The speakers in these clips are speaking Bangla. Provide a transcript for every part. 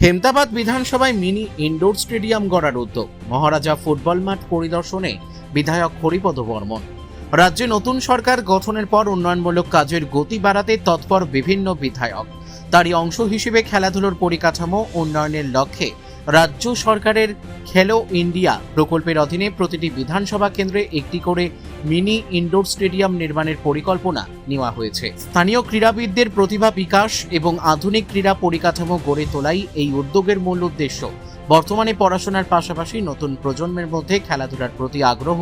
হেমতাবাদ বিধানসভায় মিনি ইনডোর স্টেডিয়াম গড়ার উদ্যোগ। মহারাজা ফুটবল মাঠ পরিদর্শনে বিধায়ক হরিপদ বর্মন। রাজ্যে নতুন সরকার গঠনের পর উন্নয়নমূলক কাজের গতি বাড়াতে তৎপর বিভিন্ন বিধায়ক। তারই অংশ হিসেবে খেলাধুলোর পরিকাঠামো উন্নয়নের লক্ষ্যে রাজ্য সরকারের খেলো ইন্ডিয়া প্রকল্পের অধীনে প্রতিটি বিধানসভা কেন্দ্রে একটি করে মিনি ইনডোর স্টেডিয়াম নির্মাণের পরিকল্পনা নেওয়া হয়েছে। স্থানীয় ক্রীড়াবিদদের প্রতিভা বিকাশ এবং আধুনিক ক্রীড়া পরিকাঠামো গড়ে তোলাই এই উদ্যোগের মূল উদ্দেশ্য। বর্তমানে পড়াশোনার পাশাপাশি নতুন প্রজন্মের মধ্যে খেলাধুলার প্রতি আগ্রহ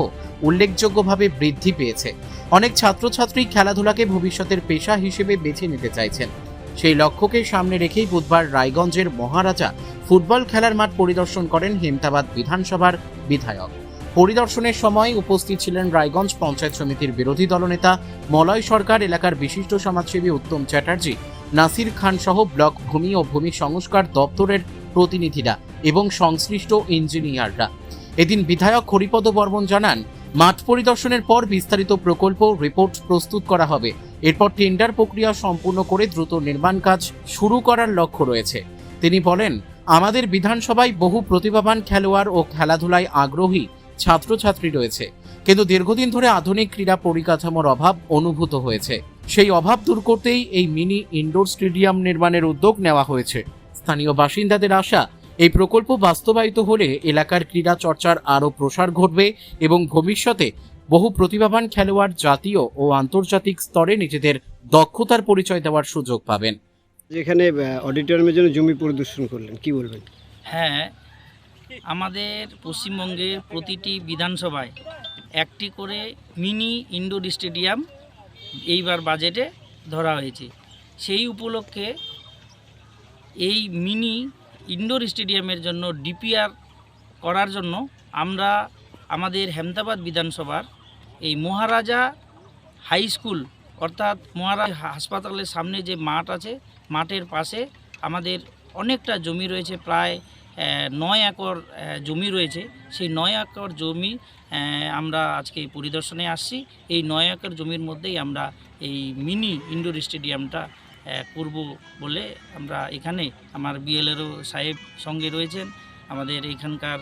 উল্লেখযোগ্যভাবে বৃদ্ধি পেয়েছে। অনেক ছাত্রছাত্রী খেলাধুলাকে ভবিষ্যতের পেশা হিসেবে বেছে নিতে চাইছেন। সেই লক্ষ্যকে সামনে রেখেই বুধবার রায়গঞ্জের মহারাজা ফুটবল খেলার মাঠ পরিদর্শন করেন হেমতাবাদ বিধানসভার বিধায়ক। পরিদর্শনের সময় উপস্থিত ছিলেন রায়গঞ্জ পঞ্চায়েত সমিতির বিরোধী দলনেতা মলয় সরকার, এলাকার বিশিষ্ট সমাজসেবী উত্তম চ্যাটার্জি, নাসির খান সহ ব্লক ভূমি ও ভূমি সংস্কার দপ্তরের প্রতিনিধিরা এবং সংশ্লিষ্ট ইঞ্জিনিয়াররা। এদিন বিধায়ক হরিপদ বর্মন জানান, মাঠ পরিদর্শনের পর বিস্তারিত প্রকল্প রিপোর্ট প্রস্তুত করা হবে। এরপর টেন্ডার প্রক্রিয়া সম্পূর্ণ করে দ্রুত নির্মাণ কাজ শুরু করার লক্ষ্য রয়েছে। তিনি বলেন, আমাদের বিধানসভায় বহু প্রতিভাবান খেলোয়াড় ও খেলাধুলায় আগ্রহী ছাত্রছাত্রী রয়েছে, কিন্তু দীর্ঘদিন ধরে আধুনিক ক্রীড়া পরিকাঠামোর অভাব অনুভূত হয়েছে। সেই অভাব দূর করতেই এই মিনি ইনডোর স্টেডিয়াম নির্মাণের উদ্যোগ নেওয়া হয়েছে। স্থানীয় বাসিন্দাদের আশা, এই প্রকল্প বাস্তবায়িত হলে এলাকার ক্রীড়া চর্চার আরও প্রসার ঘটবে এবং ভবিষ্যতে বহু প্রতিভাবান খেলোয়াড় জাতীয় ও আন্তর্জাতিক স্তরে নিজেদের দক্ষতার পরিচয় দেওয়ার সুযোগ পাবেন। যেখানে অডিটোরিয়ামের জন্য জমি পরিদর্শন করলেন, কি বলবেন? হ্যাঁ, আমাদের পশ্চিমবঙ্গের প্রতিটি বিধানসভায় একটি করে মিনি ইনডোর স্টেডিয়াম এইবার বাজেটে ধরা হয়েছে। সেই উপলক্ষে এই মিনি ইনডোর স্টেডিয়ামের জন্য ডিপিআর করার জন্য আমরা আমাদের হেমতাবাদ বিধানসভার এই মহারাজা হাই স্কুল অর্থাৎ মহারাজা হাসপাতালের সামনে যে মাঠ আছে, মাঠের পাশে আমাদের অনেকটা জমি রয়েছে, প্রায় 9 একর জমি রয়েছে। সেই 9 একর জমি আমরা আজকে পরিদর্শনে আসছি। এই 9 একর জমির মধ্যেই আমরা এই মিনি ইনডোর স্টেডিয়ামটা করব বলে আমরা এখানে আমার বিএলআরও সাহেব সঙ্গে রয়েছেন, আমাদের এখানকার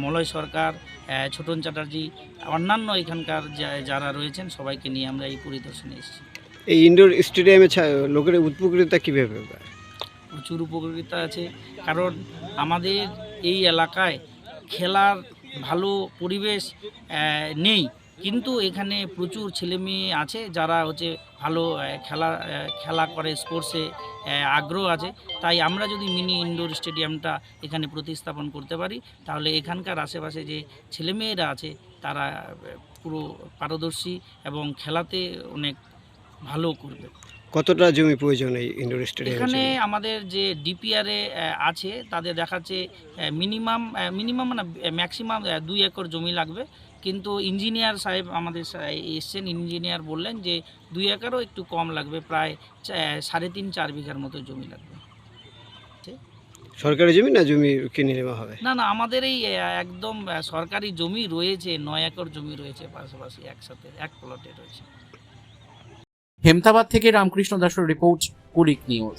মলয় সরকার, ছোটন চ্যাটার্জি, অন্যান্য এখানকার যারা রয়েছেন সবাইকে নিয়ে আমরা এই পরিদর্শনে এসেছি। এই ইনডোর স্টেডিয়ামে লোকের উপকৃততা কীভাবে? প্রচুর উপকারিতা আছে, কারণ আমাদের এই এলাকায় খেলার ভালো পরিবেশ নেই, কিন্তু এখানে প্রচুর ছেলেমেয়ে আছে যারা ভালো খেলা করে, স্পোর্টসে আগ্রহ আছে। তাই আমরা যদি মিনি ইনডোর স্টেডিয়ামটা এখানে প্রতিস্থাপন করতে পারি, তাহলে এখানকার আশেপাশে যে ছেলেমেয়েরা আছে তারা পুরো পারদর্শী এবং খেলাতে অনেক ভালো করবে। কতটা জমি প্রয়োজন এই ইনডোর স্টেডিয়াম? এখানে আমাদের যে ডিপিআরে আছে তাদের দেখাচ্ছে মিনিমাম না ম্যাক্সিমাম 2 একর জমি লাগবে, কিন্তু ইঞ্জিনিয়ার সাহেব আমাদের এসছেন, ইঞ্জিনিয়ার বললেন যে 2 একরও একটু কম লাগবে, প্রায় 3.5-4 বিঘার মতো জমি লাগবে। সরকারি জমি না জমি কিনে নেওয়া হবে? না, আমাদের এই একদম সরকারি জমি রয়েছে, 9 একর জমি রয়েছে, পাশাপাশি একসাথে এক প্লটে রয়েছে। হেমতাবাদ থেকে রামকৃষ্ণ দাসের রিপোর্ট, কুলিক নিউজ।